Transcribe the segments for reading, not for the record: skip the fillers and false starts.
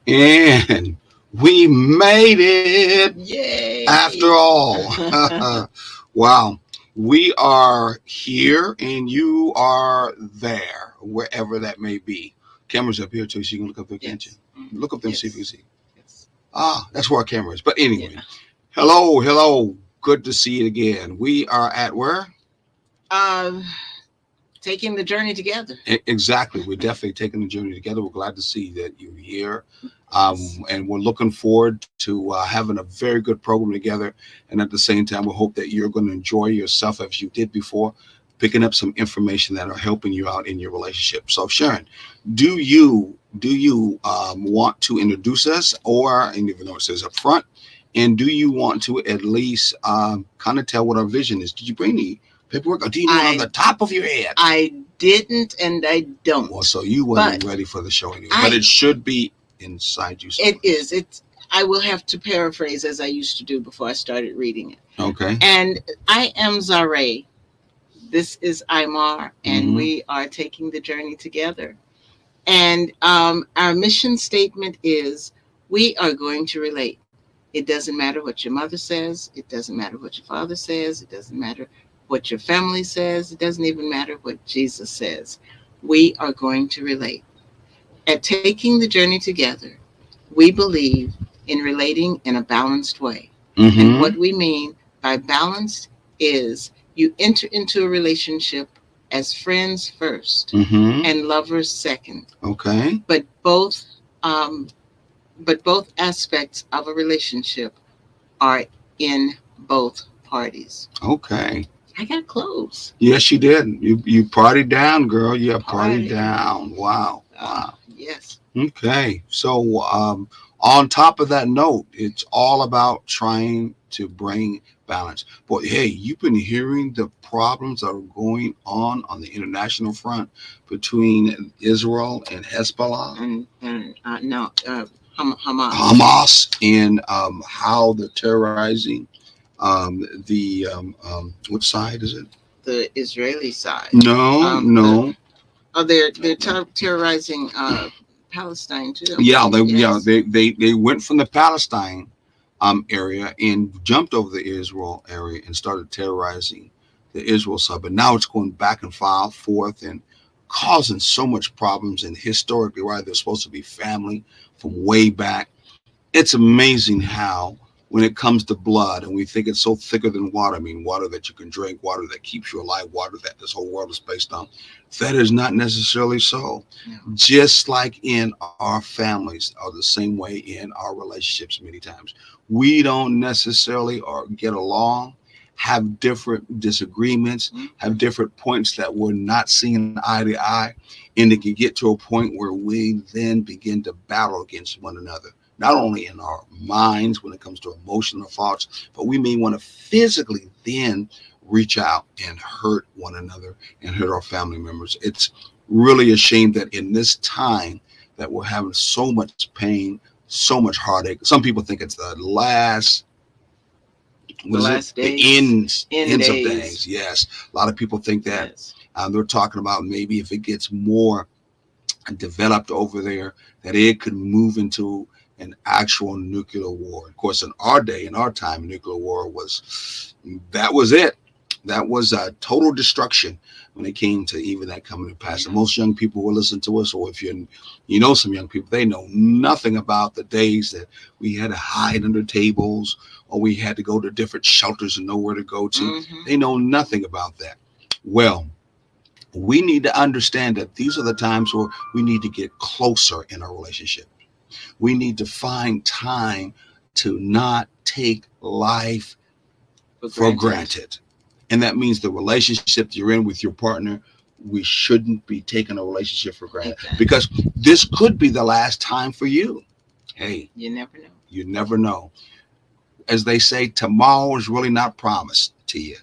And we made it after Yay! all. Wow. We are here and you are there, wherever that may be. Camera's up here too, so you can look up there, can't you? Yes. Hmm. Look up there and see if you Yes. can see. Yes. Ah, that's where our camera is. But anyway, Yeah. hello, hello. Good to see you again. We are at where? Um, Taking the journey together. Exactly. We're definitely taking the journey together. We're glad to see that you're here. Yes. And we're looking forward to having a very good program together. And at the same time, we hope that you're going to enjoy yourself as you did before, picking up some information that are helping you out in your relationship. So, Sharon, do you want to introduce us, or and even though it says up front, and do you want to at least kind of tell what our vision is? Did you bring the paperwork, or do you know it on the I top of your head? I didn't and I Well, don't. so you wasn't But ready for the show anyway, but I it should be inside you it somewhere. is. It's I will have to paraphrase as I used to do before I started reading it. Okay. And I am Zare. This is Imar, and Mm-hmm. we are taking the journey together. And our mission statement is we are going to relate. It doesn't matter what your mother says. It doesn't matter what your father says. It doesn't matter what your family says. It doesn't even matter what Jesus says. We are going to relate. At taking the journey together, we believe in relating in a balanced way. And Mm-hmm. what we mean by balanced is you enter into a relationship as friends first Mm-hmm. and lovers second, Okay. but um, both aspects of a relationship are in both parties. Okay. I got clothes. Yes, you did. You partied down, girl. You partied Party. down. Wow. Wow. Yes. Okay. So on top of that note, it's all about trying to bring balance. But hey, you've been hearing the problems that are going on the international front between Israel and Hezbollah, And no, Hamas, Hamas, and how they're terrorizing which side is it? the Israeli side. No, The no. they're terrorizing Palestine too. Yeah, Yes. they went from the Palestine area and jumped over the Israel area and started terrorizing the Israel side. But now it's going back and forth and causing so much problems. And historically, right, they're supposed to be family from way back. It's amazing how when it comes to blood and we think it's so thicker than water, I mean water that you can drink, water that keeps you alive, water that this whole world is based on, that is not necessarily so. No. Just like in our families are the same way in our relationships many times. We don't necessarily or get along, have different disagreements, have different points that we're not seeing eye to eye, and it can get to a point where we then begin to battle against one another, not only in our minds when it comes to emotional thoughts, but we may want to physically then reach out and hurt one another and hurt our family members. It's really a shame that in this time that we're having so much pain, so much heartache. Some people think it's the last, what The is it? last The days, end ends of days. days. Yes, a lot of people think that. Yes. They're talking about maybe if it gets more developed over there, that it could move into an actual nuclear war. Of course, in our day, in our time, nuclear war was that was it. That was total destruction when it came to even that coming to pass. And Yeah. most young people will listen to us, or if you know some young people, they know nothing about the days that we had to hide under tables or we had to go to different shelters and know where to go to. Hmm. They know nothing about that. Well, we need to understand that these are the times where we need to get closer in our relationship. We need to find time to not take life For for granted. granted. And that means the relationship you're in with your partner, we shouldn't be taking a relationship for granted Exactly. because this could be the last time for you. Hey, You never know. you never know. As they say, tomorrow is really not promised to you.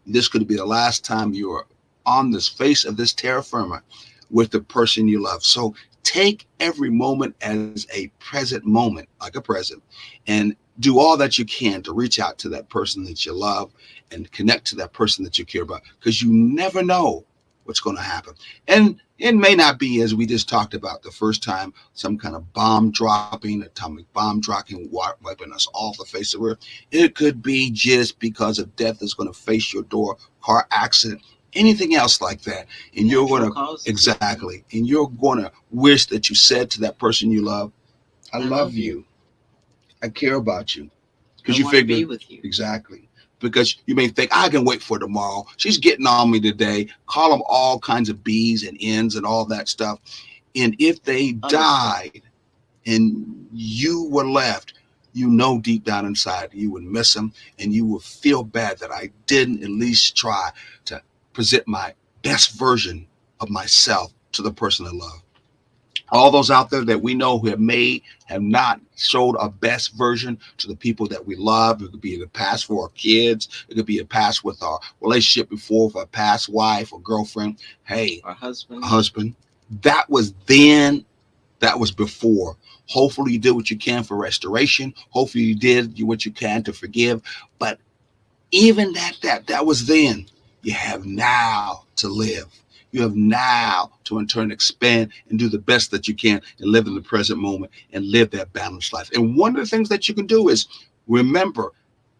This could be the last time you are on this face of this terra firma with the person you love. So take every moment as a present moment, like a present, and do all that you can to reach out to that person that you love and connect to that person that you care about because you never know what's going to happen. And It may not be, as we just talked about the first time, some kind of bomb dropping, atomic bomb dropping, wiping us off the face of the earth. It could be just because of death is going to face your door, car accident, anything else like that. And you're going to, exactly, and you're going to wish that you said to that person you love, I love you. I care about you. Because you figure, be with you. Exactly. Because you may think, I can wait for tomorrow. She's getting on me today. Call them all kinds of B's and N's and all that stuff. And if they died and you were left, you know deep down inside you would miss them, and you would feel bad that I didn't at least try to present my best version of myself to the person I love. All those out there that we know who have not showed our best version to the people that we love. It could be in the past for our kids. It could be a past with our relationship before, with our past wife or girlfriend. Hey, or husband. That was then. That was before. Hopefully you did what you can for restoration. Hopefully you did what you can to forgive. But even that was then. You have now to live. You have now to in turn expand and do the best that you can and live in the present moment and live that balanced life. And one of the things that you can do is remember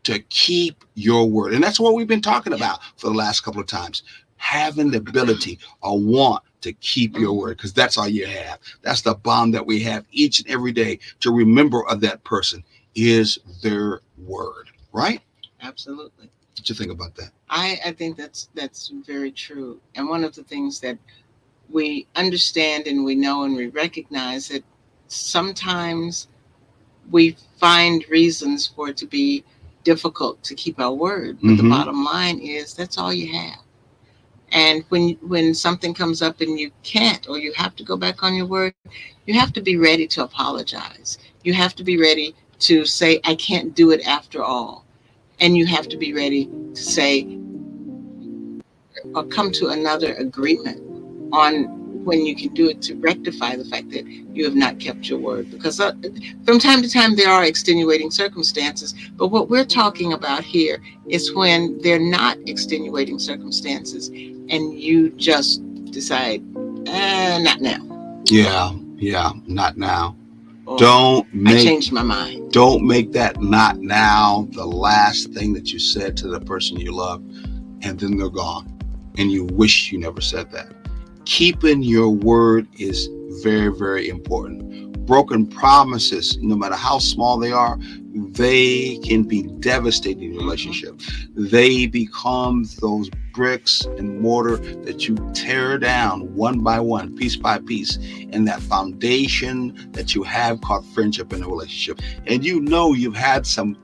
to keep your word. And that's what we've been talking about for the last couple of times. Having the ability or want to keep your word, because that's all you have. That's the bond that we have each and every day to remember of that person is their word, right? Absolutely. What you think about that? I think that's very true. And one of the things that we understand and we know and we recognize that sometimes we find reasons for it to be difficult to keep our word. But the bottom line is that's all you have. And when something comes up and you can't, or you have to go back on your word, you have to be ready to apologize. You have to be ready to say, I can't do it after all. And you have to be ready to say, or come to another agreement on when you can do it to rectify the fact that you have not kept your word. Because from time to time, there are extenuating circumstances. But what we're talking about here is when they're not extenuating circumstances and you just decide, not now. Yeah, not now. Or I changed my mind. Don't make that not now the last thing that you said to the person you love, and then they're gone. And you wish you never said that. Keeping your word is very, very important. Broken promises, no matter how small they are, they can be devastating in your relationship. They become those bricks and mortar that you tear down one by one, piece by piece, and that foundation that you have called friendship in a relationship. And you know you've had some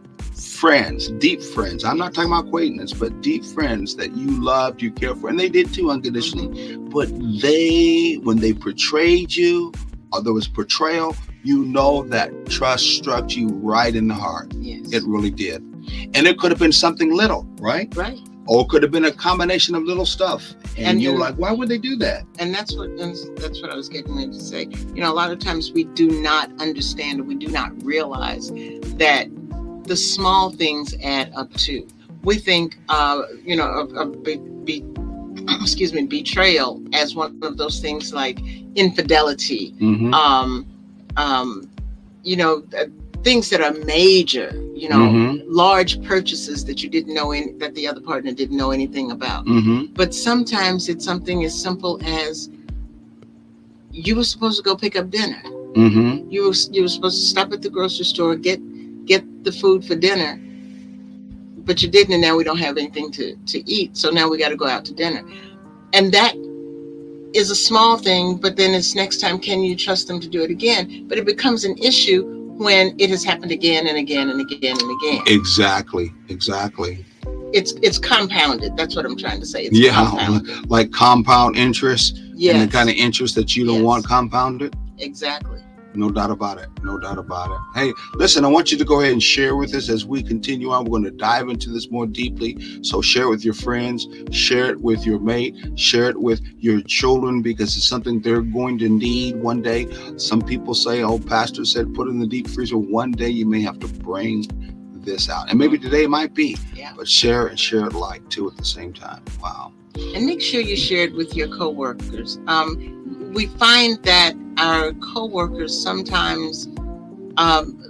friends, deep friends. I'm not talking about acquaintance, but deep friends that you loved, you cared for, and they did too unconditionally. But when they betrayed you, or there was betrayal, you know that trust struck you right in the heart. Yes. It really did. And it could have been something little, right? Right. Or it could have been a combination of little stuff. And you're like, why would they do that? And that's what I was getting ready to say. You know, a lot of times we do not understand, or we do not realize that the small things add up too. We think, betrayal as one of those things like infidelity, things that are major, large purchases that you didn't know that the other partner didn't know anything about. But sometimes it's something as simple as you were supposed to go pick up dinner. You were supposed to stop at the grocery store, get the food for dinner, but you didn't, and now we don't have anything to eat, so now we got to go out to dinner. And that is a small thing, but then it's next time, can you trust them to do it again? But it becomes an issue when it has happened again and again and again and again. Exactly. It's compounded. That's what I'm trying to say. Compounded. Like compound interest. Yes. And the kind of interest that you don't want compounded. Exactly. No doubt about it. Hey, listen, I want you to go ahead and share with us as we continue on. We're going to dive into this more deeply. So share it with your friends, share it with your mate, share it with your children, because it's something they're going to need one day. Some people say, pastor said, put it in the deep freezer. One day you may have to bring this out. And maybe today it might be, but share it like too at the same time. Wow. And make sure you share it with your coworkers. we find that our coworkers sometimes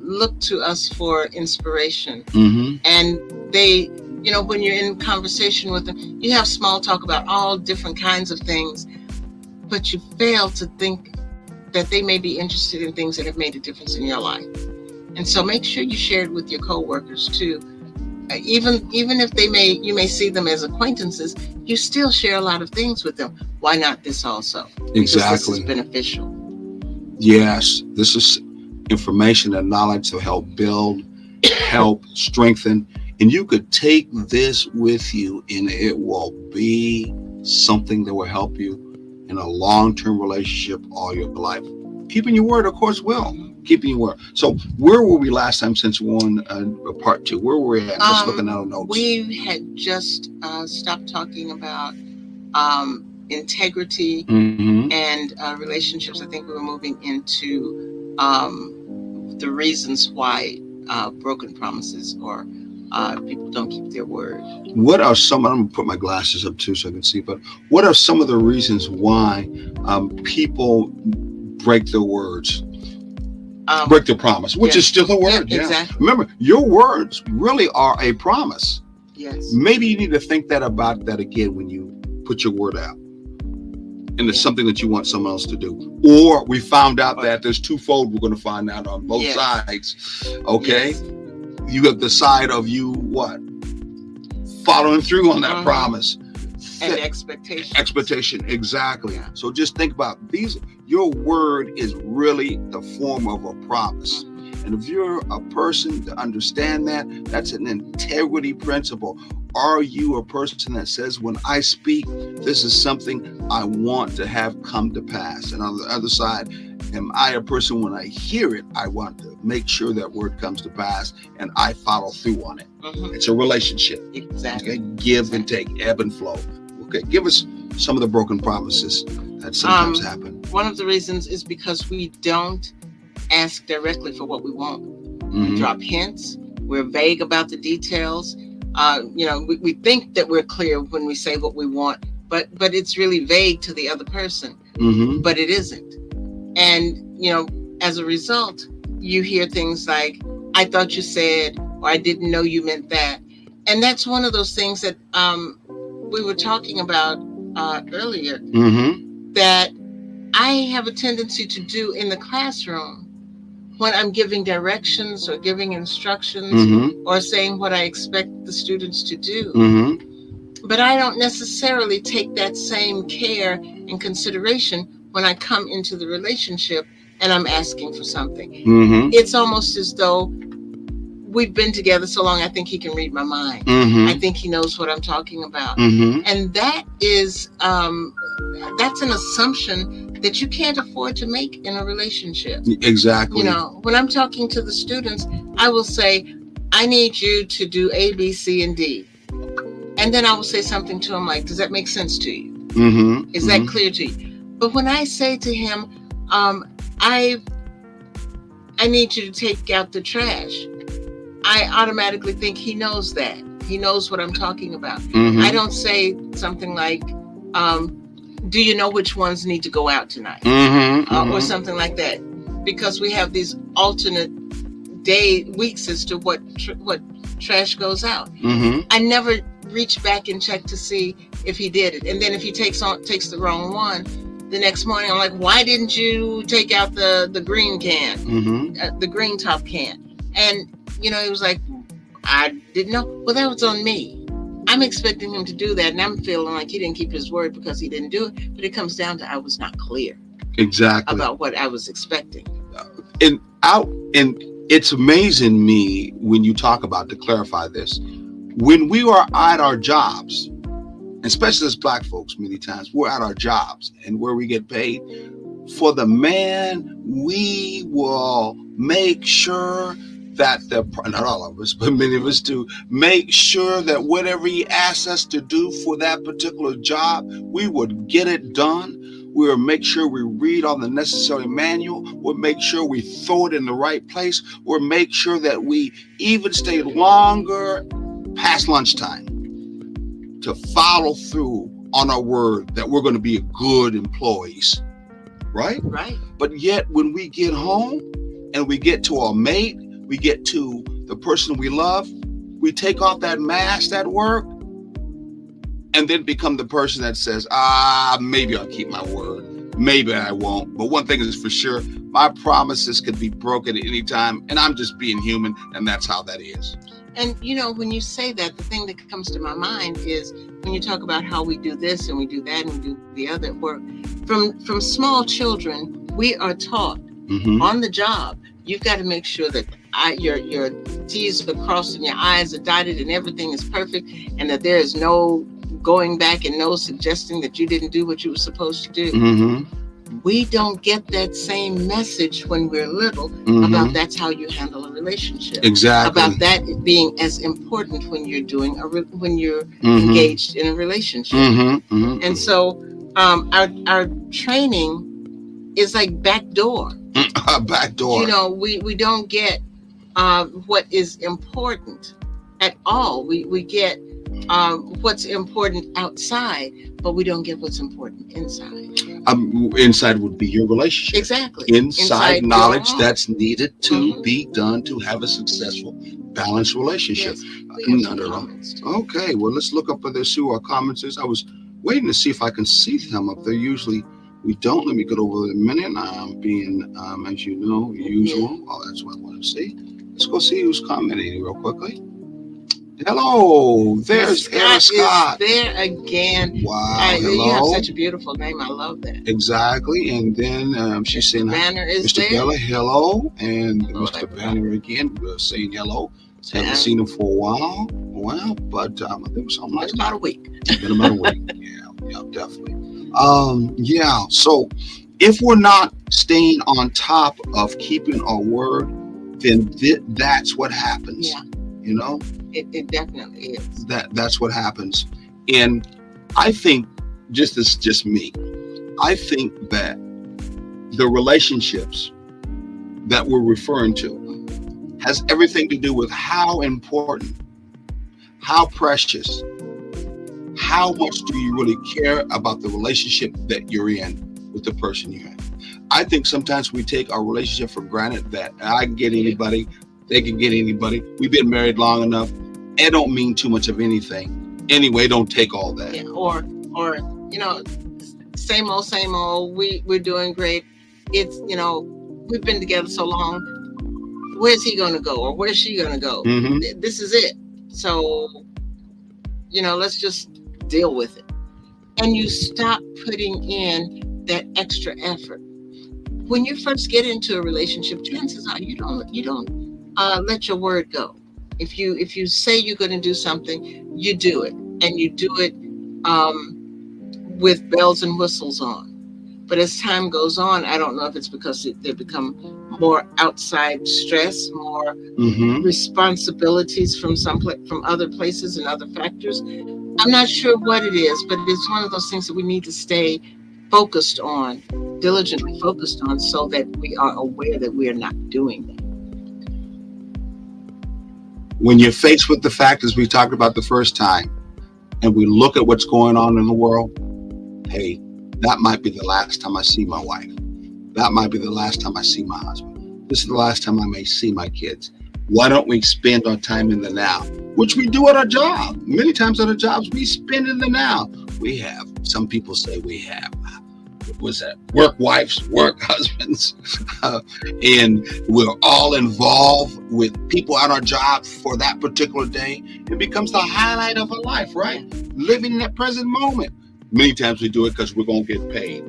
look to us for inspiration, Mm-hmm. and they, when you're in conversation with them, you have small talk about all different kinds of things, but you fail to think that they may be interested in things that have made a difference in your life. And so make sure you share it with your coworkers too. Even if you may see them as acquaintances, you still share a lot of things with them. Why not this also? Because this is beneficial. Yes, this is information and knowledge to help build, help strengthen, and you could take this with you, and it will be something that will help you in a long-term relationship all your life. Keeping your word, of course, will. Keeping your word. So where were we last time, since we're on part 2? Where were we at? Just looking at our notes. We had just stopped talking about integrity and relationships. I think we were moving into the reasons why broken promises or people don't keep their word. What are some, I'm going to put my glasses up too so I can see, but what are some of the reasons why people break their words? Break their promise, which is still a word. Yeah, exactly. Remember, your words really are a promise. Yes. Maybe you need to think about that again when you put your word out. And it's something that you want someone else to do. Or we found out that there's twofold we're going to find out on both sides. Okay? Yes. You have the side of you, what? Following through on that promise. And expectation. Expectation, exactly. Yeah. So just think about these. Your word is really the form of a promise. And if you're a person to understand that, that's an integrity principle. Are you a person that says, when I speak, this is something I want to have come to pass? And on the other side, am I a person, when I hear it, I want to make sure that word comes to pass and I follow through on it? It's a relationship. Exactly. Okay? Give and take, ebb and flow. Okay, give us some of the broken promises that sometimes happen. One of the reasons is because we don't ask directly for what we want. We drop hints. We're vague about the details. We think that we're clear when we say what we want, but it's really vague to the other person. But it isn't. And as a result, you hear things like, "I thought you said," or "I didn't know you meant that." And that's one of those things that we were talking about earlier, that I have a tendency to do in the classroom when I'm giving directions or giving instructions or saying what I expect the students to do. But I don't necessarily take that same care and consideration when I come into the relationship and I'm asking for something. It's almost as though we've been together so long, I think he can read my mind. I think he knows what I'm talking about. And that is, that's an assumption that you can't afford to make in a relationship. Exactly. When I'm talking to the students, I will say, "I need you to do A, B, C, and D." And then I will say something to him like, "Does that make sense to you? Is that clear to you?" But when I say to him, I need you to take out the trash, I automatically think he knows that. He knows what I'm talking about. I don't say something like, "Do you know which ones need to go out tonight?" Or something like that, because we have these alternate weeks as to what trash goes out. I never reach back and check to see if he did it. And then if he takes the wrong one, the next morning I'm like, "Why didn't you take out the green can, the green top can?" And he was like, "I didn't know." Well, that was on me. I'm expecting him to do that, and I'm feeling like he didn't keep his word because he didn't do it. But it comes down to I was not clear about what I was expecting. And it's amazing me when you talk about, to clarify this, when we are at our jobs, especially as Black folks, many times we're at our jobs and where we get paid. For the man, we will make sure that not all of us, but many of us do, make sure that whatever he asks us to do for that particular job, we would get it done. We'll make sure we read all the necessary manual. We'll make sure we throw it in the right place. We'll make sure that we even stay longer past lunchtime to follow through on our word that we're going to be good employees. right? Right. But yet when we get home and we get to our mate, we get to the person we love, we take off that mask at work and then become the person that says, maybe I'll keep my word. Maybe I won't. But one thing is for sure, my promises could be broken at any time, and I'm just being human, and that's how that is. And when you say that, the thing that comes to my mind is when you talk about how we do this and we do that and we do the other at work. From small children, we are taught on the job. You've got to make sure that your T's are crossed and your I's are dotted and everything is perfect, and that there is no going back and no suggesting that you didn't do what you were supposed to do. We don't get that same message when we're little about that's how you handle a relationship. Exactly. About that being as important when you're doing when you're engaged in a relationship. And so our training is like backdoor. Backdoor. We don't get what is important at all. We get what's important outside, but we don't get what's important inside. Inside would be your relationship. Exactly. Inside knowledge that's needed to be done to have a successful, balanced relationship. Yes, okay, well, let's look up and see what our comments is. I was waiting to see if I can see them up there. Usually we don't. Let me get over a minute. I'm being, as you know, usual. Oh, that's what I want to see. Let's go see who's commenting real quickly. Hello, there's Era Scott. Is there again. Wow, hello. hello. You have such a beautiful name. I love that. Exactly. And then she's saying, Banner is Mr. there. Bella, hello. And Hello, Mr. Banner again saying hello. Haven't seen him for a while. Well, but I think it was something like about a week. Been about a week. Yeah, definitely. So if we're not staying on top of keeping our word, then that's what happens. Yeah. It definitely is. That's what happens. And I think, this is just me, I think that the relationships that we're referring to has everything to do with how important, how precious, how much do you really care about the relationship that you're in with the person you're in. I think sometimes we take our relationship for granted, that I can get anybody, they can get anybody. We've been married long enough. It don't mean too much of anything. Anyway, don't take all that. Yeah, or same old. We're doing great. It's we've been together so long. Where's he gonna go, or where's she gonna go? This is it. So let's just deal with it. And you stop putting in that extra effort. When you first get into a relationship, chances are you don't let your word go. If you say you're going to do something, you do it, and you do it with bells and whistles on. But as time goes on, I don't know if it's because they become more outside stress, more responsibilities from other places and other factors. I'm not sure what it is, but it's one of those things that we need to stay focused on, diligently focused on, so that we are aware that we are not doing that. When you're faced with the fact, as we talked about the first time, and we look at what's going on in the world, hey, that might be the last time I see my wife. That might be the last time I see my husband. This is the last time I may see my kids. Why don't we spend our time in the now? Which we do at our job. Many times at our jobs, we spend in the now. We have, some people say we have, what's that? Work wives, work husbands. And we're all involved with people at our job for that particular day. It becomes the highlight of our life, right? Living in that present moment. Many times we do it because we're going to get paid.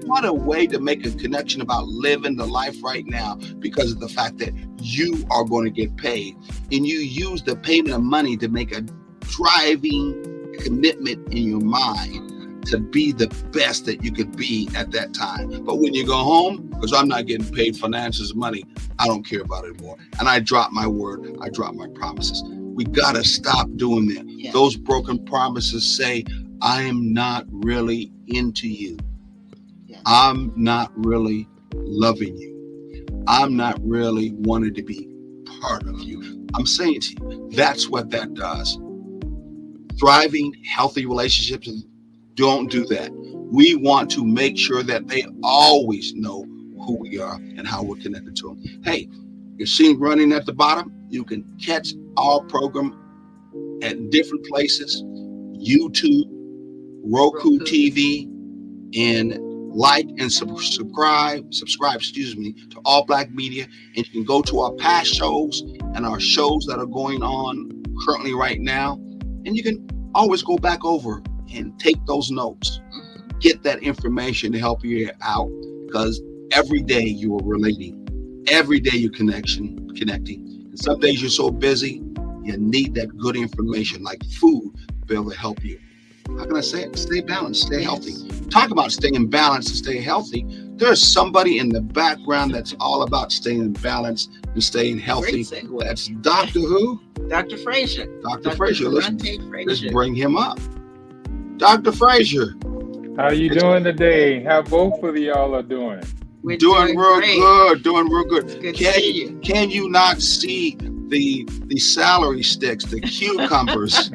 What a way to make a connection about living the life right now, because of the fact that you are going to get paid, and you use the payment of money to make a driving commitment in your mind to be the best that you could be at that time. But when you go home, because I'm not getting paid finances, money, I don't care about it anymore. And I drop my word, I drop my promises. We got to stop doing that. Yeah. Those broken promises say, I am not really into you. I'm not really loving you. I'm not really wanting to be part of you. I'm saying to you, that's what that does. Thriving, healthy relationships don't do that. We want to make sure that they always know who we are and how we're connected to them. Hey, you're seen running at the bottom. You can catch our program at different places: YouTube, Roku TV, and like and subscribe, to All Black Media. And you can go to our past shows and our shows that are going on currently right now. And you can always go back over and take those notes, get that information to help you out, because every day you are relating, every day you're connecting. And some days you're so busy, you need that good information like food to be able to help you. How can I say it? Stay balanced, stay healthy. Talk about staying balanced and stay healthy. There's somebody in the background that's all about staying balanced and staying healthy. That's Dr. Who? Dr. Frazier. Dr. Frazier. Let's bring him up. Dr. Frazier. How you doing today? How both of y'all are doing? We're doing real great. good. Doing real good. It's good to see you. Can you not see the celery sticks, the cucumbers,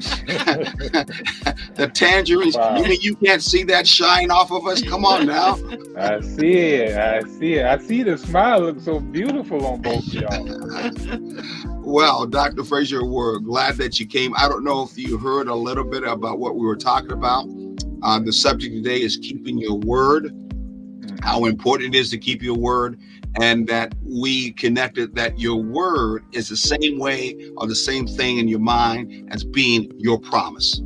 the tangerines? Wow. You mean you can't see that shine off of us? Come on now. I see it. I see the smile looks so beautiful on both of y'all. Well, Dr. Frazier, we're glad that you came. I don't know if you heard a little bit about what we were talking about. The subject today is keeping your word, how important it is to keep your word, and that we connected that your word is the same way or the same thing in your mind as being your promise.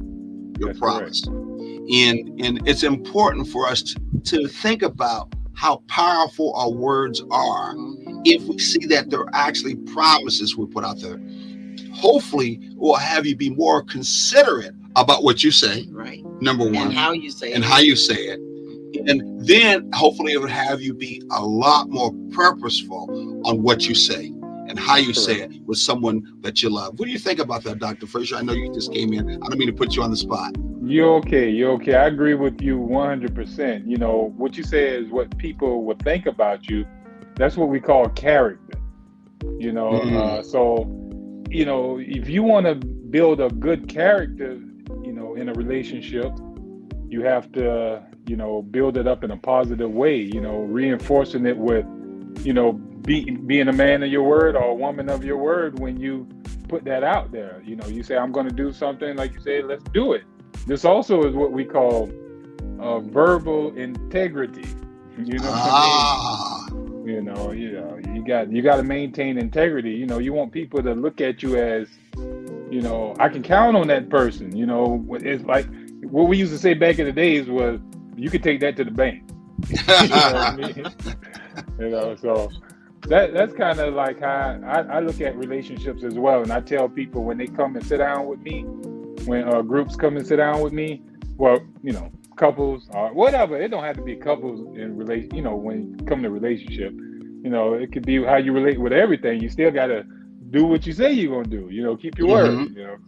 Your promise. And it's important for us to think about how powerful our words are if we see that they're actually promises we put out there. Hopefully, it will have you be more considerate about what you say. Right. Number one. And how you say and how you say it. And then hopefully it would have you be a lot more purposeful on what you say and how you say it with someone that you love. What do you think about that, Dr. Frazier? I know you just came in. I don't mean to put you on the spot. You're okay. I agree with you 100%. You know, what you say is what people would think about you. That's what we call character. You know, so, you know, if you want to build a good character, you know, in a relationship, you have to, you know, build it up in a positive way, you know, reinforcing it with, you know, being a man of your word or a woman of your word. When you put that out there, you know, you say, I'm going to do something, like you say, let's do it. This also is what we call verbal integrity. You know what I mean? You got to maintain integrity. You know, you want people to look at you as, you know, I can count on that person. You know, it's like what we used to say back in the days was, you could take that to the bank. You know what I mean? You know, so that's kind of like how I look at relationships as well. And I tell people when they come and sit down with me, when groups come and sit down with me, well, you know, couples or whatever, it don't have to be couples in relation, you know, when you come to relationship, you know, it could be how you relate with everything. You still got to do what you say you're going to do, you know, keep your word, you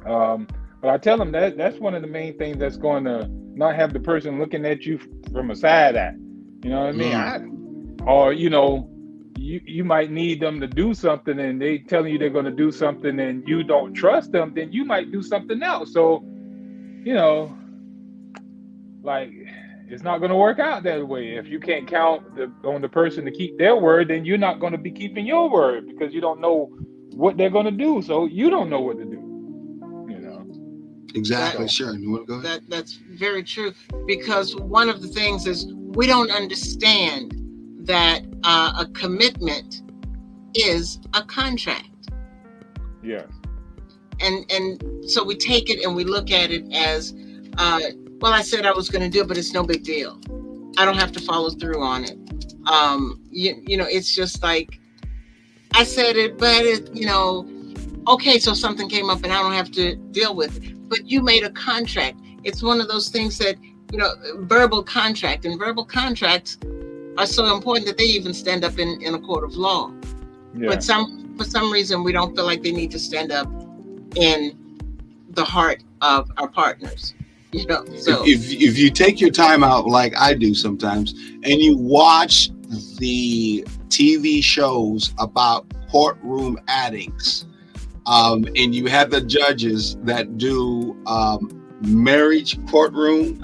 know. But I tell them that's one of the main things that's going to not have the person looking at you from a side eye. You know what I mean? Or, you know, you might need them to do something and they telling you they're going to do something and you don't trust them, then you might do something else. So, you know, like, it's not going to work out that way. If you can't count on the person to keep their word, then you're not going to be keeping your word because you don't know what they're going to do. So you don't know what to do. Exactly. Sure. You want to go ahead? That's very true, because one of the things is we don't understand that a commitment is a contract. Yes. And so we take it and we look at it as, well, I said I was going to do it, but it's no big deal. I don't have to follow through on it. You know, it's just like, I said it, but it, you know, okay, so something came up and I don't have to deal with it. But you made a contract. It's one of those things that, you know, verbal contract, and verbal contracts are so important that they even stand up in a court of law. Yeah. But for some reason, we don't feel like they need to stand up in the heart of our partners. You know, so if you take your time out like I do sometimes, and you watch the TV shows about courtroom addicts, and you have the judges that do marriage courtroom,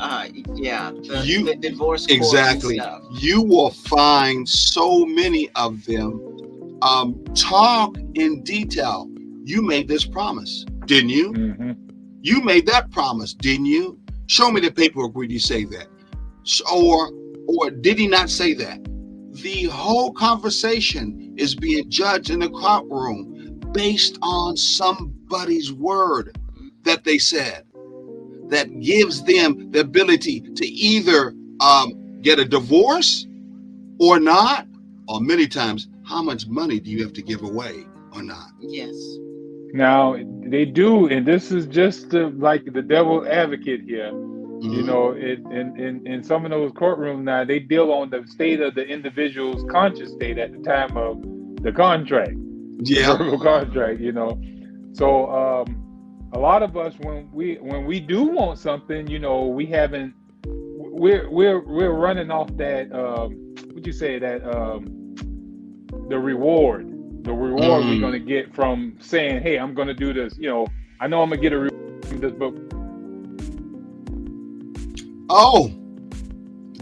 Yeah, you the divorce court and exactly, stuff. you will find so many of them talk in detail. You made this promise, didn't you? Mm-hmm. You made that promise, didn't you? Show me the paperwork where you say that. Or did he not say that? The whole conversation is being judged in the courtroom based on somebody's word that they said, that gives them the ability to either get a divorce or not, or many times, how much money do you have to give away or not? Yes. Now they do, and this is just like the devil advocate here. You Mhm. know, in some of those courtrooms now, they deal on the state of the individual's conscious state at the time of the contract, the Yeah. verbal contract. You know, so a lot of us, when we do want something, you know, we haven't. We're running off that. What you say that the reward. The reward we're going to get from saying, "Hey, I'm going to do this." You know, I know I'm going to get a reward from this, but Oh,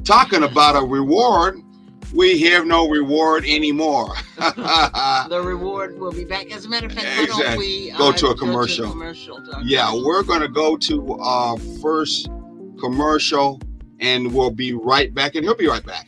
talking about a reward, we have no reward anymore. The reward will be back. As a matter of fact, why don't Exactly. we Go to a commercial. Yeah, we're going to go to our first commercial, and we'll be right back, and he'll be right back.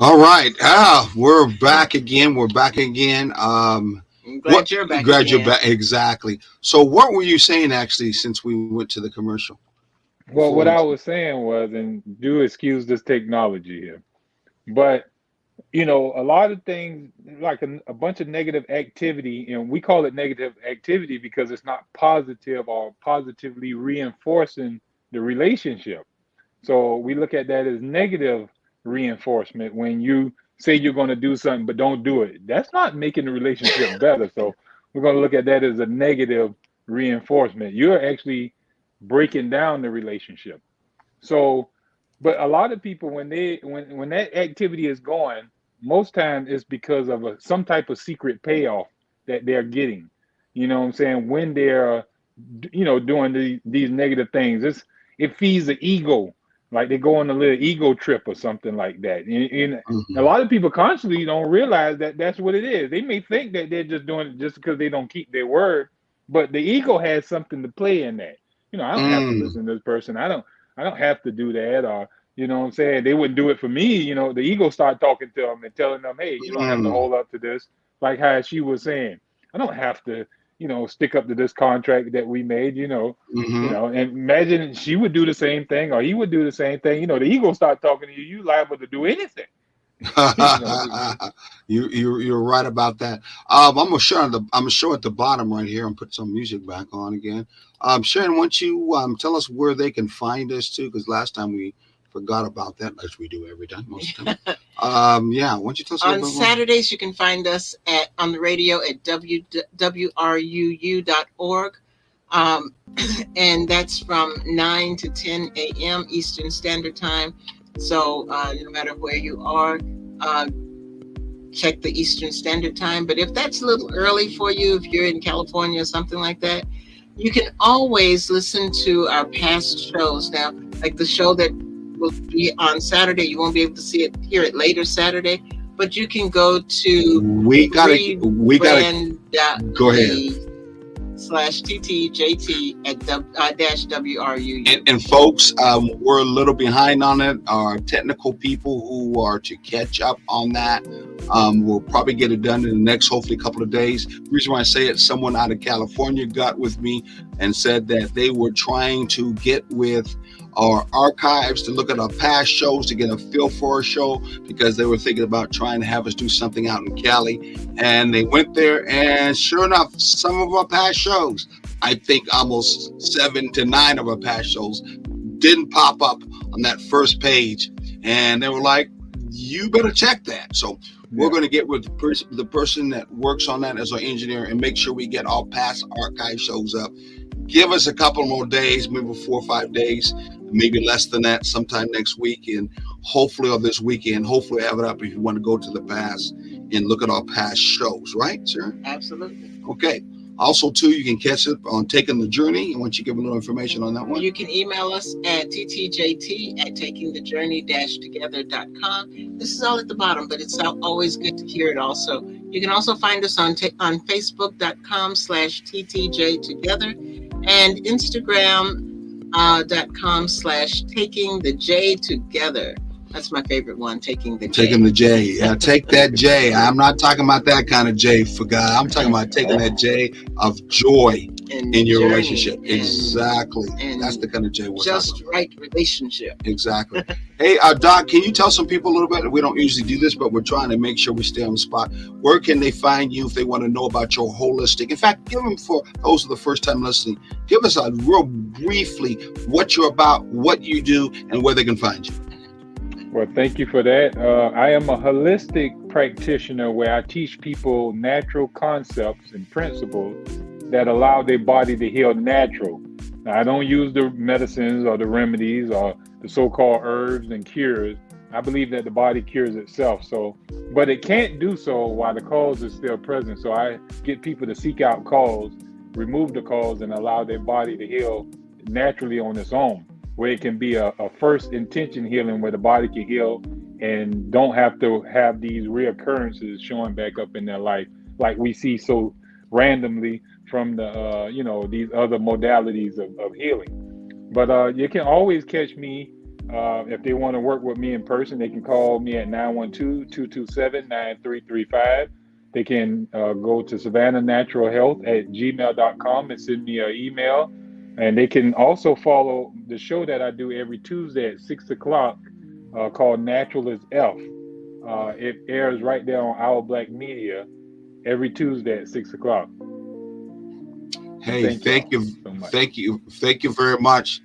All right. We're back again. We're back again. I'm glad you're back. Glad again. you're back. Exactly. So, what were you saying actually since we went to the commercial? well, what I was saying was, and do excuse this technology here, but you know, a lot of things like a bunch of negative activity, and we call it negative activity because it's not positive or positively reinforcing the relationship. So we look at that as negative reinforcement when you say you're going to do something but don't do it. That's not making the relationship better. So we're going to look at that as a negative reinforcement. You're actually breaking down the relationship. So, but a lot of people when that activity is going, most times it's because of some type of secret payoff that they're getting. You know what I'm saying? When they're doing these negative things, it feeds the ego. Like they go on a little ego trip or something like that. And a lot of people consciously don't realize that that's what it is. They may think that they're just doing it just because they don't keep their word, but the ego has something to play in that. You know, I don't have to listen to this person. I don't have to do that, or You know what I'm saying? They wouldn't do it for me. You know, the ego start talking to them and telling them, hey, you don't have to Mm, hold up to this. Like how she was saying, I don't have to, stick up to this contract that we made, hmm and imagine she would do the same thing or he would do the same thing. The ego start talking to you, you liable to do anything. you know. you're right about that. I'm gonna show at the bottom right here and put some music back on again. Sharon, why don't you tell us where they can find us too? Because last time we forgot about that, as we do every time, most of the time. Yeah, why don't you tell us a On little bit more? Saturdays, you can find us on the radio at wruu.org. And that's from 9 to 10 a.m. Eastern Standard Time. So no matter where you are, check the Eastern Standard Time. But if that's a little early for you, if you're in California or something like that, you can always listen to our past shows. Now, like the show that will be on Saturday, you won't be able to hear it later Saturday, but you can go to We gotta go ahead. /TTJT at -WRU. And folks, we're a little behind on it. Our technical people who are to catch up on that, we'll probably get it done in the next, hopefully, couple of days. The reason why I say it, someone out of California got with me and said that they were trying to get with our archives to look at our past shows to get a feel for a show, because they were thinking about trying to have us do something out in Cali. And they went there, and sure enough, some of our past shows, I think almost 7 to 9 of our past shows, didn't pop up on that first page. And they were like, you better check that. So we're going to get with the person that works on that as our engineer and make sure we get all past archive shows up. Give us a couple more days, maybe 4 or 5 days, maybe less than that, sometime next week, and hopefully, or this weekend, hopefully have it up if you want to go to the past and look at our past shows, right, sir? Absolutely. Okay. Also, too, you can catch it on Taking the Journey. And once you give a little information on that one, you can email us at ttjt@takingthejourney-together.com. This is all at the bottom, but it's always good to hear it also. You can also find us on facebook.com/ttjtogether and instagram.com/takingthejtogether. That's my favorite one, Taking the J. Taking the J. Yeah, take that J. I'm not talking about that kind of J for God. I'm talking about taking that J of joy in your relationship. Exactly. And that's the kind of J we're just talking about. Right relationship. Exactly. Hey, Doc, can you tell some people a little bit? We don't usually do this, but we're trying to make sure we stay on the spot. Where can they find you if they want to know about your holistic? In fact, give them, for those who are the first time listening, give us a real briefly what you're about, what you do, and where they can find you. Well, thank you for that. I am a holistic practitioner where I teach people natural concepts and principles that allow their body to heal natural. Now, I don't use the medicines or the remedies or the so-called herbs and cures. I believe that the body cures itself. But it can't do so while the cause is still present. So I get people to seek out cause, remove the cause, and allow their body to heal naturally on its own, where it can be a first intention healing where the body can heal and don't have to have these reoccurrences showing back up in their life like we see so randomly from the these other modalities of healing. But you can always catch me if they want to work with me in person. They can call me at 912-227-9335. They can go to savannahnaturalhealth@gmail.com and send me an email. And they can also follow the show that I do every Tuesday at 6 o'clock called Natural is F. It airs right there on Our Black Media every Tuesday at 6 o'clock. Hey, thank you very much.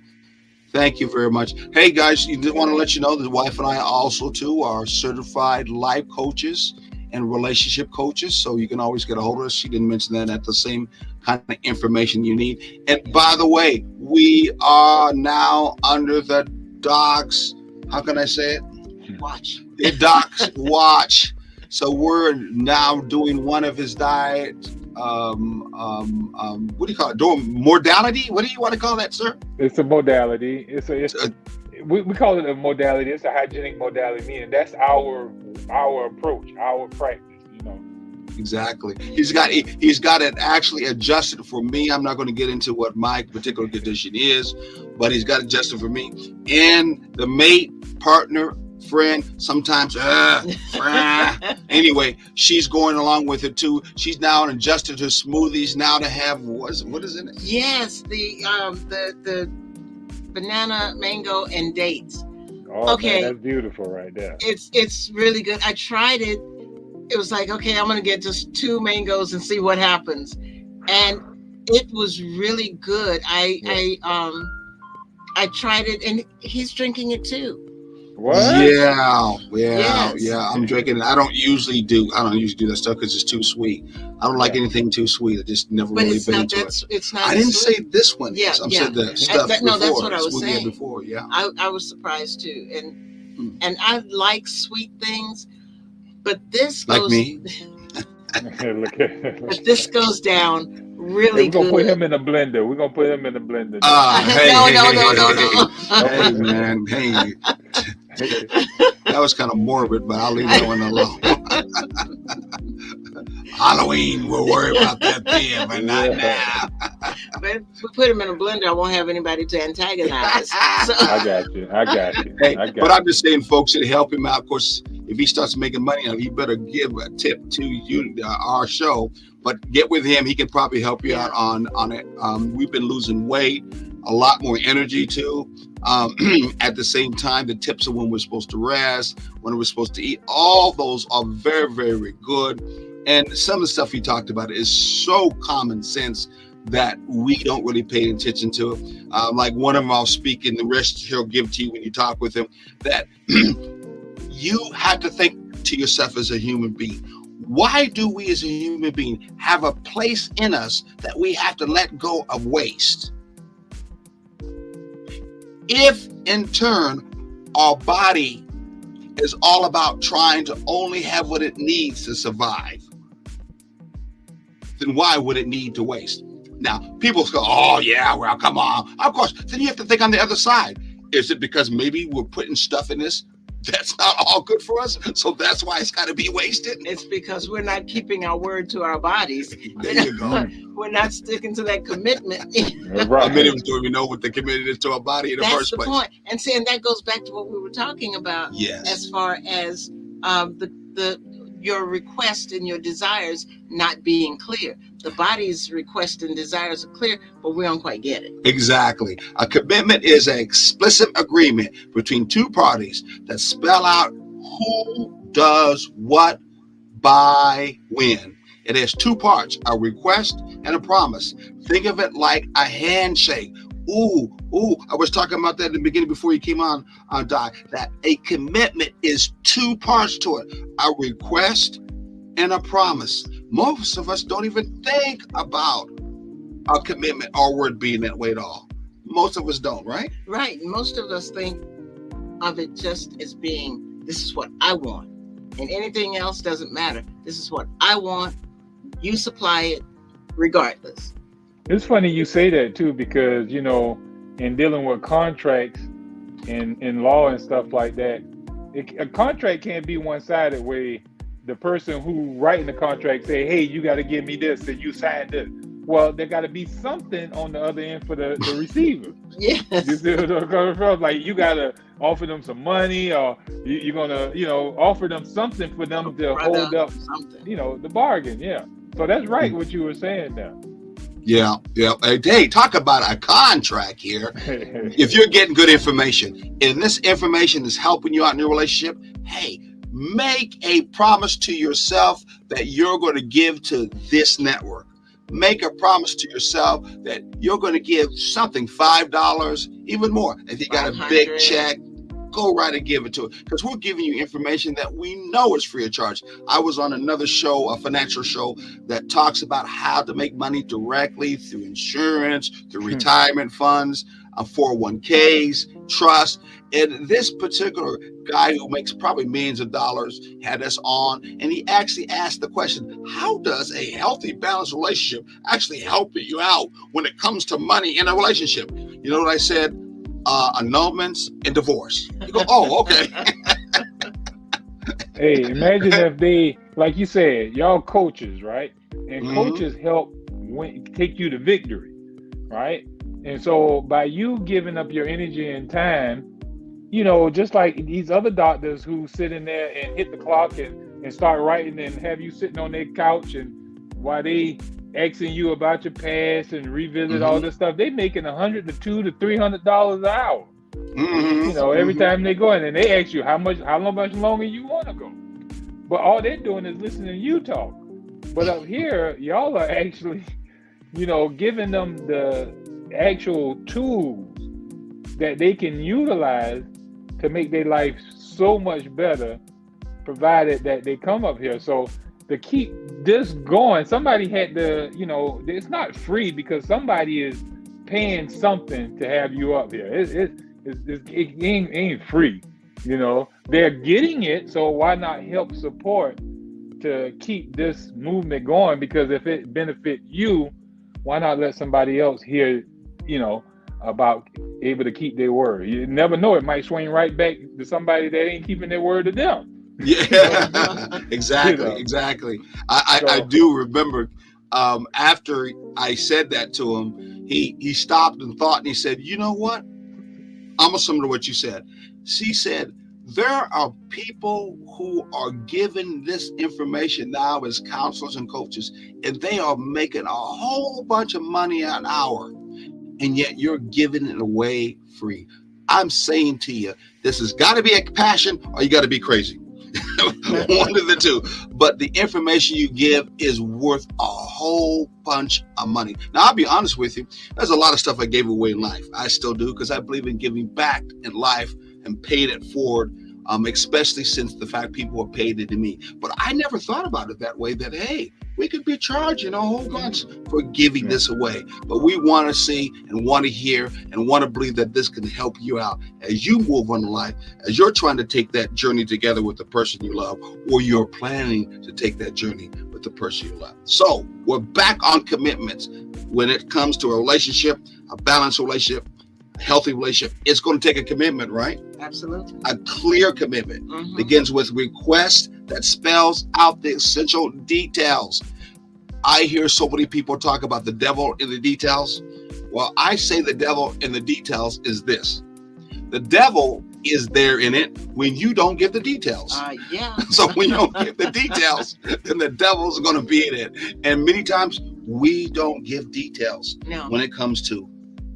Thank you very much. Hey, guys, you just want to let you know that the wife and I also, too, are certified life coaches and relationship coaches, so you can always get a hold of us. She didn't mention that at the same kind of information you need. And by the way, we are now under the Doc's, how can I say it? Watch. The Doc's watch. So we're now doing one of his diet, what do you call it? Modality? What do you want to call that, sir? It's a modality. We call it a modality. It's a hygienic modality, meaning that's our approach, our practice, Exactly. He's got it actually adjusted for me. I'm not going to get into what my particular condition is, but he's got it adjusted for me. And the mate partner, friend, sometimes, anyway, she's going along with it too. She's now adjusted her smoothies now to have, what is it? Yes, the banana, mango, and dates. Oh, Okay. man, that's beautiful right there. It's really good. I tried it. It was like, okay, I'm gonna get just 2 mangoes and see what happens, and it was really good. I tried it, and he's drinking it too. What? Yeah. Yes. I'm drinking it. I don't usually do that stuff because it's too sweet. I don't like anything too sweet. I just never But really it's been not into that. it. It's not. I didn't sweet. say this one. Yeah, I yeah. said the stuff No, before. that's what I was smoothie saying. before. Yeah. I was surprised too, and I like sweet things, but this Like goes. me. Look at But this goes down really we're gonna good. put him in the blender. We're gonna put him in the blender. No. Hey, man. Hey. That was kind of morbid, but I'll leave that one alone. Halloween, we'll worry about that then, but not now. But if we put him in a blender, I won't have anybody to antagonize. So, I got you. Hey, but I'm just saying, folks, to help him out. Of course, if he starts making money, he better give a tip to you, our show. But get with him; he can probably help you out on it. We've been losing weight, a lot more energy too. At the same time, the tips of when we're supposed to rest, when we're supposed to eat, all those are very, very good. And some of the stuff he talked about is so common sense that we don't really pay attention to it. Like one of them I'll speak, and the rest he'll give to you when you talk with him, that you have to think to yourself as a human being, why do we as a human being have a place in us that we have to let go of waste? If in turn our body is all about trying to only have what it needs to survive, then why would it need to waste? Now, people go, oh yeah, well, come on. Of course, then you have to think on the other side. Is it because maybe we're putting stuff in this that's not all good for us? So that's why it's got to be wasted? it's because we're not keeping our word to our bodies. There you go. We're not sticking to that commitment. Right. Many of us don't even know what the commitment is to our body in the That's first the place. point. And see, and that goes back to what we were talking about Yes. as far as your request and your desires not being clear. The body's request and desires are clear, but we don't quite get it. Exactly. A commitment is an explicit agreement between two parties that spell out who does what by when. It has two parts, a request and a promise. Think of it like a handshake. Ooh, I was talking about that in the beginning before you came on, Di, that a commitment is two parts to it, a request and a promise. Most of us don't even think about a commitment or word being that way at all. Most of us don't, right? Right. Most of us think of it just as being, this is what I want. And anything else doesn't matter. This is what I want. You supply it regardless. It's funny you say that too, because in dealing with contracts in law and stuff like that, a contract can't be one-sided where the person who writing the contract say, hey, you got to give me this and you signed it. Well, there got to be something on the other end for the receiver. Yes. You see what I'm coming from? Like you got to offer them some money, or you're going to, offer them something for them to hold up, something. the bargain. Yeah. So that's right what you were saying there. Yeah. Hey, talk about a contract here. If you're getting good information and this information is helping you out in your relationship, hey, make a promise to yourself that you're going to give to this network. Make a promise to yourself that you're going to give something, $5, even more. If you got a big check, go right and give it to it, because we're giving you information that we know is free of charge. I was on another show, a financial show, that talks about how to make money directly through insurance, through retirement funds, 401ks, trust. And this particular guy who makes probably millions of dollars had us on, and he actually asked the question, how does a healthy, balanced relationship actually help you out when it comes to money in a relationship? You know what I said? Annulments and divorce. You go, oh, okay. Hey, imagine if they, like you said, y'all coaches, right? And coaches help take you to victory, right? And so by you giving up your energy and time you know, just like these other doctors who sit in there and hit the clock and start writing and have you sitting on their couch and while they asking you about your past and revisit all this stuff, they making $100 to $200 to $300 an hour. You know, every time they go in and they ask you how much longer you want to go. But all they're doing is listening to you talk. But up here, y'all are actually, you know, giving them the actual tools that they can utilize to make their life so much better, provided that they come up here. So to keep this going, somebody had to, you know, it's not free because somebody is paying something to have you up here. It ain't free, you know. They're getting it, so why not help support to keep this movement going? Because if it benefit you, why not let somebody else hear, you know, about able to keep their word? You never know, it might swing right back to somebody that ain't keeping their word to them. Yeah, exactly, You know. exactly. I do remember after I said that to him, he stopped and thought, and he said, "You know what? Almost similar to what you said." She said, "There are people who are given this information now as counselors and coaches, and they are making a whole bunch of money an hour, and yet you're giving it away free." I'm saying to you, this has got to be a passion, or you got to be crazy. One of the two. But the information you give is worth a whole bunch of money. Now, I'll be honest with you. There's a lot of stuff I gave away in life. I still do, because I believe in giving back in life and paying it forward, especially since the fact people are paid it to me. But I never thought about it that way, that, hey, we could be charging a whole bunch for giving this away. But we want to see and want to hear and want to believe that this can help you out as you move on in life, as you're trying to take that journey together with the person you love, or you're planning to take that journey with the person you love. So we're back on commitments. When it comes to a relationship, a balanced relationship, a healthy relationship, it's going to take a commitment, right? Absolutely. A clear commitment begins with request that spells out the essential details. I hear so many people talk about the devil in the details. Well, I say the devil in the details is this. The devil is there in it when you don't give the details. Yeah. So when you don't give the details, then the devil's going to be in it. And many times we don't give details when it comes to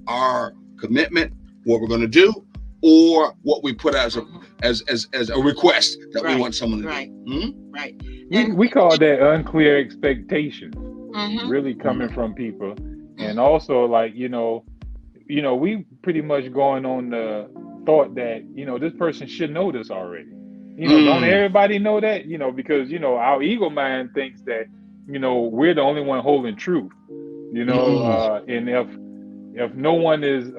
our commitment, what we're going to do, or what we put as a request that we want someone to do. Right. We call that unclear expectations, really coming from people. And also, like, you know, we pretty much going on the thought that, you know, this person should know this already. You know, don't everybody know that? You know, because, you know, our ego mind thinks that, you know, we're the only one holding truth, you know, and if no one is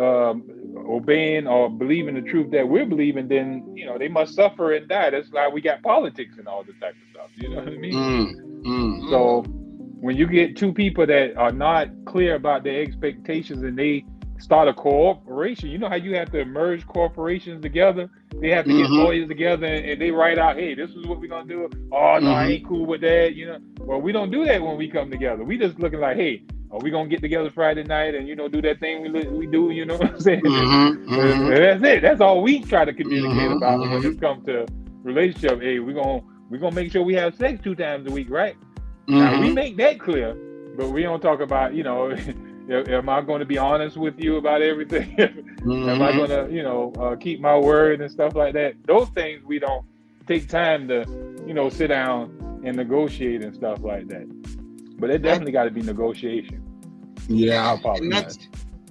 obeying or believing the truth that we're believing, then, you know, they must suffer and die. That's why we got politics and all this type of stuff. You know what I mean? So when you get two people that are not clear about their expectations and they start a cooperation, you know how you have to merge corporations together? They have to get lawyers together and they write out, hey, this is what we're going to do. Oh, no, I ain't cool with that. You know, well, we don't do that when we come together. We just looking like, hey, are we going to get together Friday night and, you know, do that thing we do, you know what I'm saying? And that's it. That's all we try to communicate about when it comes to relationship. Hey, we're gonna make sure we have sex 2 times a week, right? Now, we make that clear, but we don't talk about, you know, am I going to be honest with you about everything? Am I going to, you know, keep my word and stuff like that? Those things we don't take time to, you know, sit down and negotiate and stuff like that. But it definitely got to be negotiation. Yeah, and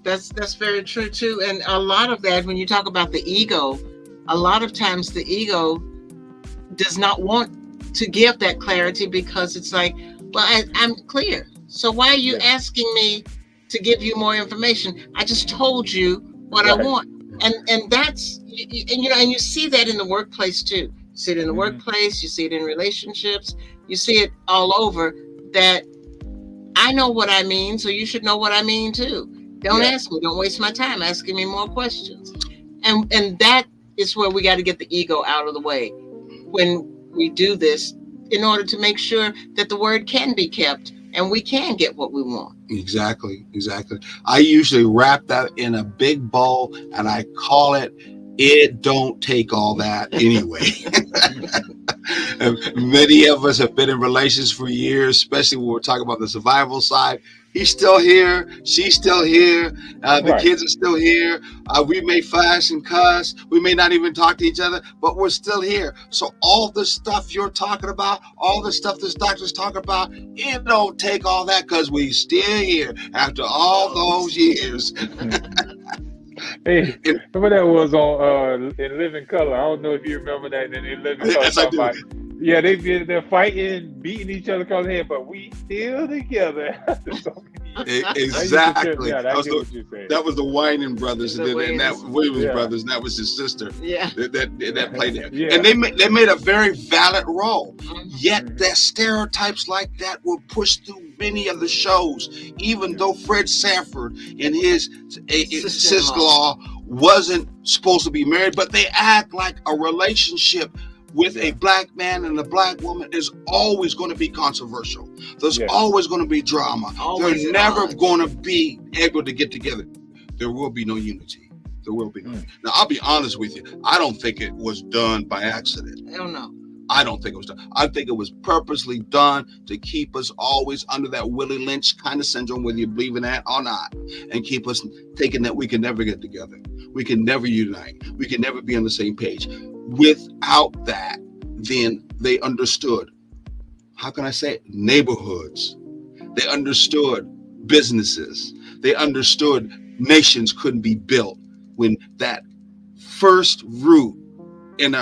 that's very true too. And a lot of that, when you talk about the ego, a lot of times the ego does not want to give that clarity because it's like, well, I'm clear. So why are you asking me to give you more information? I just told you what I want. And that's, and you know, and you see that in the workplace too. You see it in the workplace, you see it in relationships, you see it all over, that I know what I mean, so you should know what I mean too. Don't ask me, don't waste my time asking me more questions. And that is where we got to get the ego out of the way when we do this, in order to make sure that the word can be kept and we can get what we want. Exactly. I usually wrap that in a big bowl and I call it It don't take all that anyway. Many of us have been in relations for years, especially when we're talking about the survival side. He's still here. She's still here. The Right. kids are still here. We may fuss and cuss. We may not even talk to each other, but we're still here. So all the stuff you're talking about, all the stuff this doctor's talking about, it don't take all that because we still here after all those years. Hey, remember that was on in Living Color? I don't know if you remember that in Living Color. Yes, I Talking do. about, yeah, they're fighting, beating each other across the head, but we still together. after so many years. Exactly. Yeah, I That was get the- what you're saying. That was the Winan brothers, and, The then, and that Wayans. Williams Yeah. brothers, and that was his sister Yeah. that played it. Yeah. And they made a very valid role. Yet Mhm. that stereotypes like that were pushed through many of the shows, even though Fred Sanford and his sister-in-law wasn't supposed to be married, but they act like a relationship with a black man and a black woman is always going to be controversial. There's Yes. always going to be drama. Always They're at never odds. going to be able to get together. There will be no unity. There will be no. Mm. Now, I'll be honest with you. I don't think it was done by accident. I don't know. I don't think it was done. I think it was purposely done to keep us always under that Willie Lynch kind of syndrome, whether you believe in that or not, and keep us thinking that we can never get together. We can never unite. We can never be on the same page. Without that, then they understood, how can I say it? Neighborhoods. They understood businesses. They understood nations couldn't be built when that first root in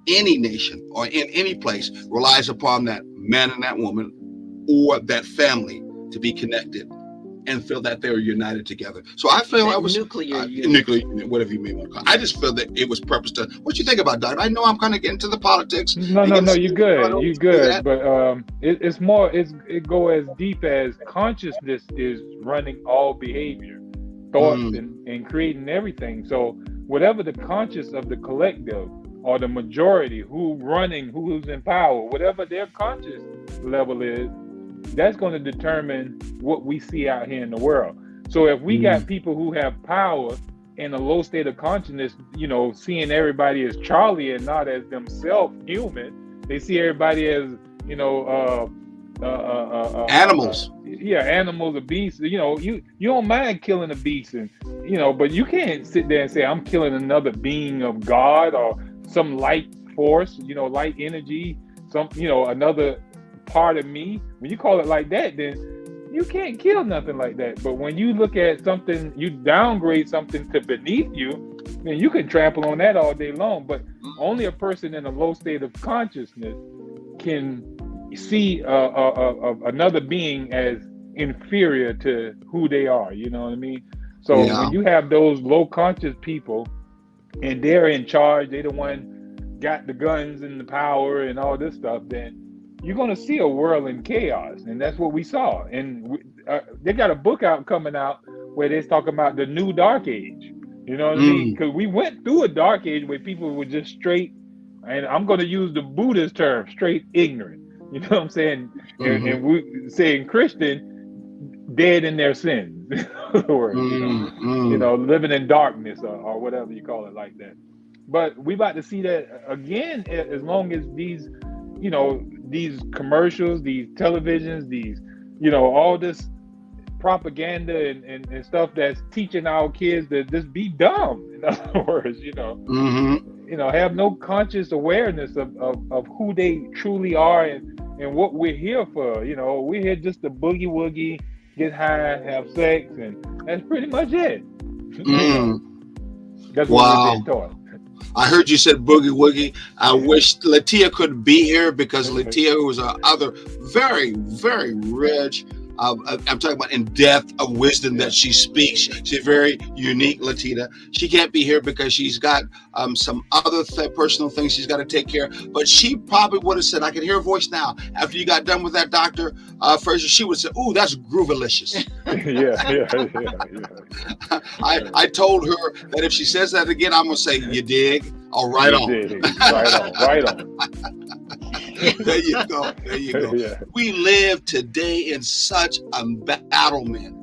any nation or in any place relies upon that man and that woman or that family to be connected and feel that they're united together. So I feel That I was nuclear unit. nuclear unit, whatever you may want to call it. I just feel that it was purpose to. What you think about that? I know I'm kind of getting to the politics. No, you're good. You're good. But it's more. It go as deep as consciousness is running all behavior, thoughts, and creating everything. So whatever the conscious of the collective or the majority, who's in power, whatever their conscious level is, that's going to determine what we see out here in the world. So if we got people who have power in a low state of consciousness, seeing everybody as Charlie and not as themselves human, they see everybody as, Animals. Animals or beasts. You don't mind killing a beast, and but you can't sit there and say I'm killing another being of God or some light force, light energy, another part of me. When you call it like that, then you can't kill nothing like that. But when you look at something, you downgrade something to beneath you, then you can trample on that all day long. But only a person in a low state of consciousness can see another being as inferior to who they are. You know what I mean? So when you have those low conscious people and they're in charge, they the one got the guns and the power and all this stuff, then you're going to see a world in chaos. And that's what we saw. And they got a book out coming out where they're talking about the new dark age. You know what I mean? Because we went through a dark age where people were just straight, and I'm going to use the Buddhist term, straight ignorant. You know what I'm saying? And we saying Christian, dead in their sins. In other words, living in darkness or whatever you call it like that. But we about to see that again, as long as these commercials, these televisions, these, all this propaganda and stuff that's teaching our kids to just be dumb. In other words, have no conscious awareness of who they truly are and what we're here for. We're here just to boogie woogie, get high, have sex, and that's pretty much it. That's what we're being taught. I heard you said boogie woogie. I wish Latia could be here because Latia, who is other very, very rich, I'm talking about in depth of wisdom that she speaks. She's very unique, Latia. She can't be here because she's got some other personal things she's got to take care of. But she probably would have said, I can hear her voice now. After you got done with that, Dr. Fraser, she would say, ooh, that's groovalicious. I told her that if she says that again, I'm going to say, you dig? Oh, right on. Right on. There you go. Yeah. We live today in such embattlement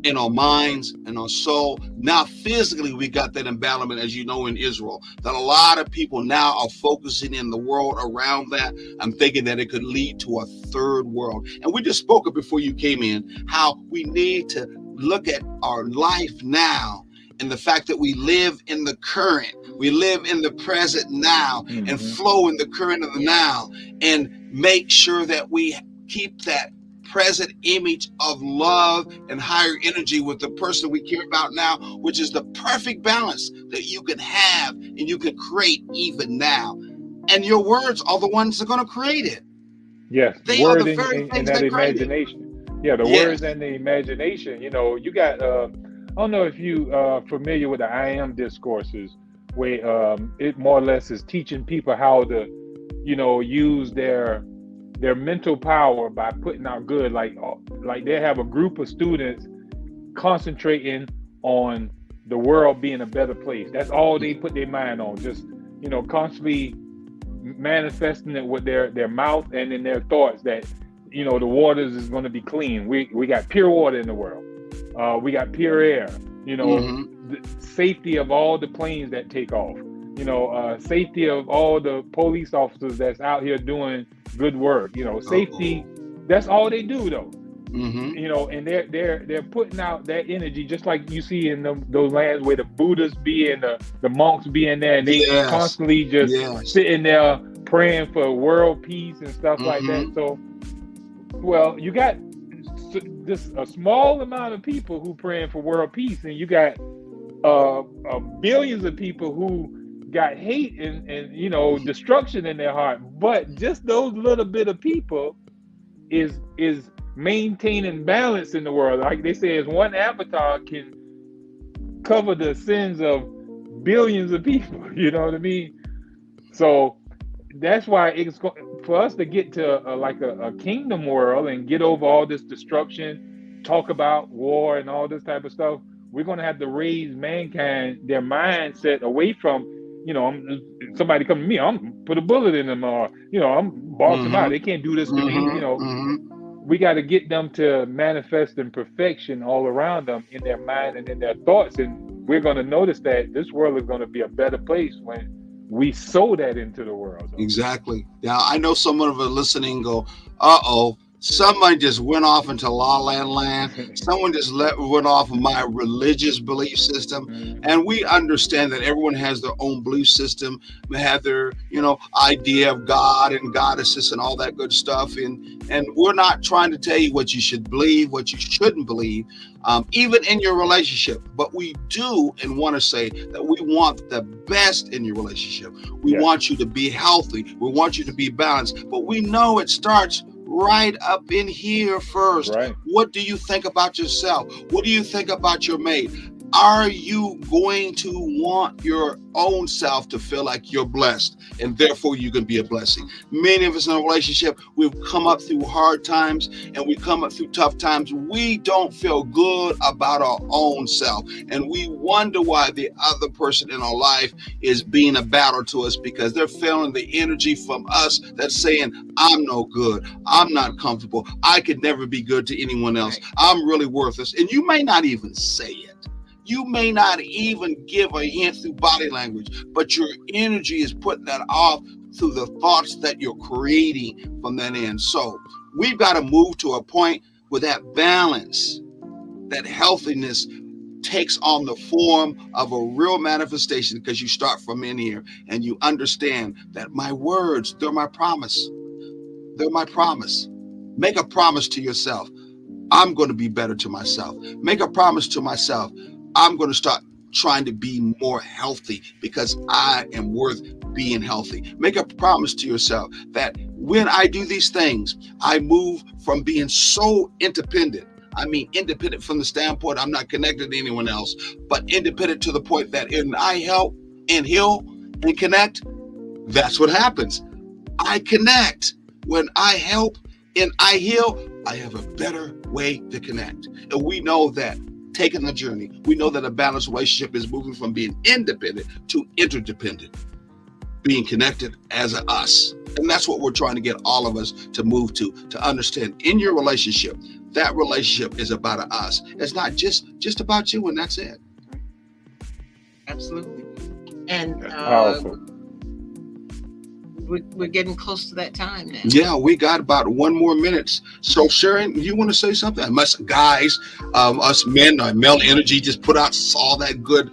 in our minds and our soul. Now, physically, we got that imbalance, as you know, in Israel, that a lot of people now are focusing in the world around that. I'm thinking that it could lead to a third world. And we just spoke it before you came in, how we need to look at our life now and the fact that we live in the current, we live in the present now, and flow in the current of the now, and make sure that we keep that present image of love and higher energy with the person we care about now, which is the perfect balance that you can have and you can create even now. And your words are the ones that are going to create it. Yes, They are the very things that that create it. imagination. Yeah, the words and the imagination. You know, you got. I don't know if you familiar with the I am discourses, where it more or less is teaching people how to, you know, use their mental power by putting out good. Like they have a group of students concentrating on the world being a better place. That's all they put their mind on. Just, you know, constantly manifesting it with their mouth and in their thoughts that, you know, the waters is going to be clean. We got pure water in the world. We got pure air, you know, the safety of all the planes that take off, you know, safety of all the police officers that's out here doing good work, you know, safety. That's all they do though. You know, and they're putting out that energy, just like you see in those lands where the Buddhists be and the monks be in there, and they constantly just sitting there praying for world peace and stuff like that. So, well, you got this a small amount of people who praying for world peace, and you got billions of people who got hate and you know, destruction in their heart. But just those little bit of people is maintaining balance in the world. Like they say, is one avatar can cover the sins of billions of people. You know what I mean? So that's why it's for us to get to a kingdom world and get over all this destruction, talk about war and all this type of stuff. We're going to have to raise mankind, their mindset away from, you know, somebody come to me, I'm put a bullet in them, or, you know, I'm boss them out. They can't do this to me. You know, we got to get them to manifest in perfection all around them in their mind and in their thoughts. And we're going to notice that this world is going to be a better place when we sow that into the world. Exactly. Now, I know someone of us listening go, uh-oh, somebody just went off into la la land. Someone just went off of my religious belief system. And we understand that everyone has their own belief system. They have their, you know, idea of God and goddesses and all that good stuff. And we're not trying to tell you what you should believe, what you shouldn't believe, even in your relationship. But we do and want to say that we want the best in your relationship. We want you to be healthy. We want you to be balanced. But we know it starts right up in here first. Right. What do you think about yourself? What do you think about your mate? Are you going to want your own self to feel like you're blessed and therefore you can be a blessing? Many of us in a relationship, we've come up through hard times and we come up through tough times. We don't feel good about our own self. And we wonder why the other person in our life is being a battle to us, because they're feeling the energy from us that's saying, I'm no good. I'm not comfortable. I could never be good to anyone else. I'm really worthless. And you may not even say it. You may not even give a hint through body language, but your energy is putting that off through the thoughts that you're creating from that end. So we've got to move to a point where that balance, that healthiness takes on the form of a real manifestation, because you start from in here and you understand that my words, they're my promise. They're my promise. Make a promise to yourself. I'm going to be better to myself. Make a promise to myself. I'm going to start trying to be more healthy because I am worth being healthy. Make a promise to yourself that when I do these things, I move from being so independent. I mean, independent from the standpoint I'm not connected to anyone else, but independent to the point that when I help and heal and connect, that's what happens. I connect. When I help and I heal, I have a better way to connect. And we know that taking the journey, we know that a balanced relationship is moving from being independent to interdependent, being connected as a us. And that's what we're trying to get all of us to move to understand in your relationship that relationship is about us. It's not just about you, and that's it. Absolutely. And That's powerful. we're getting close to that time now. Yeah, we got about 1 more minute. So Sharon, you want to say something? I must, guys, us men, male energy just put out all that good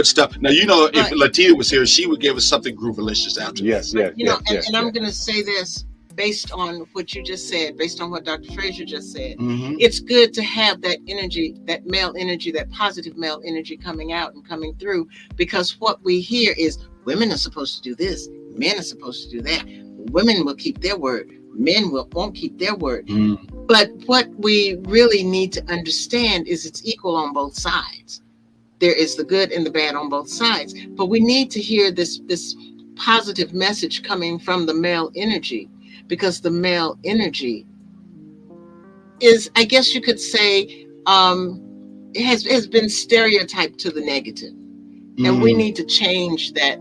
stuff. Now, you know, if Latia was here, she would give us something groovalicious after Yes, this. yes, You know, yes, and I'm going to say this based on what you just said, based on what Dr. Frazier just said. Mhm. It's good to have that energy, that male energy, that positive male energy coming out and coming through, because what we hear is women are supposed to do this, men are supposed to do that. Women will keep their word, men won't keep their word. Mm. But what we really need to understand is it's equal on both sides. There is the good and the bad on both sides, but we need to hear this positive message coming from the male energy, because the male energy is, I guess you could say, it has been stereotyped to the negative, and we need to change that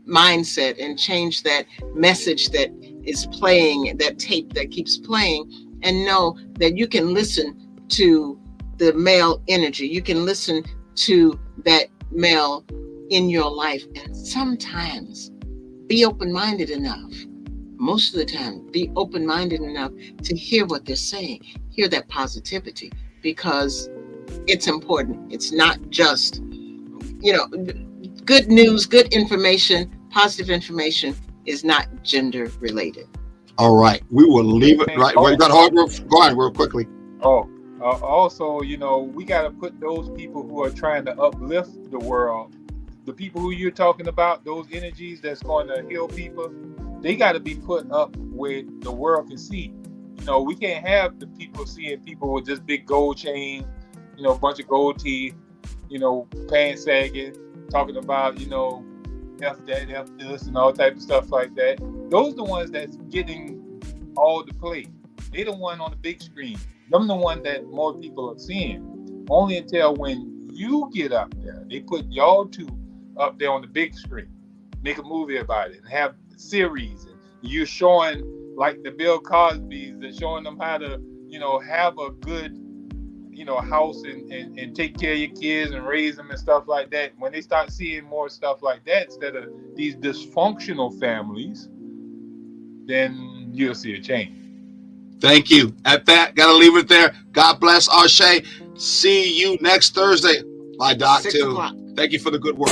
mindset and change that message that is playing, that tape that keeps playing, and know that you can listen to the male energy. You can listen to that male in your life, and sometimes be open-minded enough. Most of the time, be open-minded enough to hear what they're saying, hear that positivity, because it's important. It's not just, you know, good news, good information, positive information is not gender related. All right, we will leave it right. We got hard work. Go on real quickly. Also, you know, we got to put those people who are trying to uplift the world, the people who you're talking about, those energies that's going to heal people, they got to be put up where the world can see. You know, we can't have the people seeing people with just big gold chains, you know, a bunch of gold teeth, you know, pants sagging, talking about, you know, F that, F this, and all type of stuff like that. Those are the ones that's getting all the play. They the one on the big screen. Them the one that more people are seeing. Only until when you get up there, they put y'all two up there on the big screen, make a movie about it, and have a series. And you're showing, like the Bill Cosby's, they're showing them how to, you know, have a good, you know, house and take care of your kids and raise them and stuff like that. When they start seeing more stuff like that instead of these dysfunctional families, then you'll see a change. Thank you. At that, gotta leave it there. God bless Arshay. See you next Thursday. Bye, Doc. 6 too. o'clock. Thank you for the good work.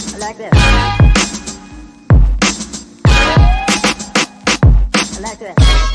I like that.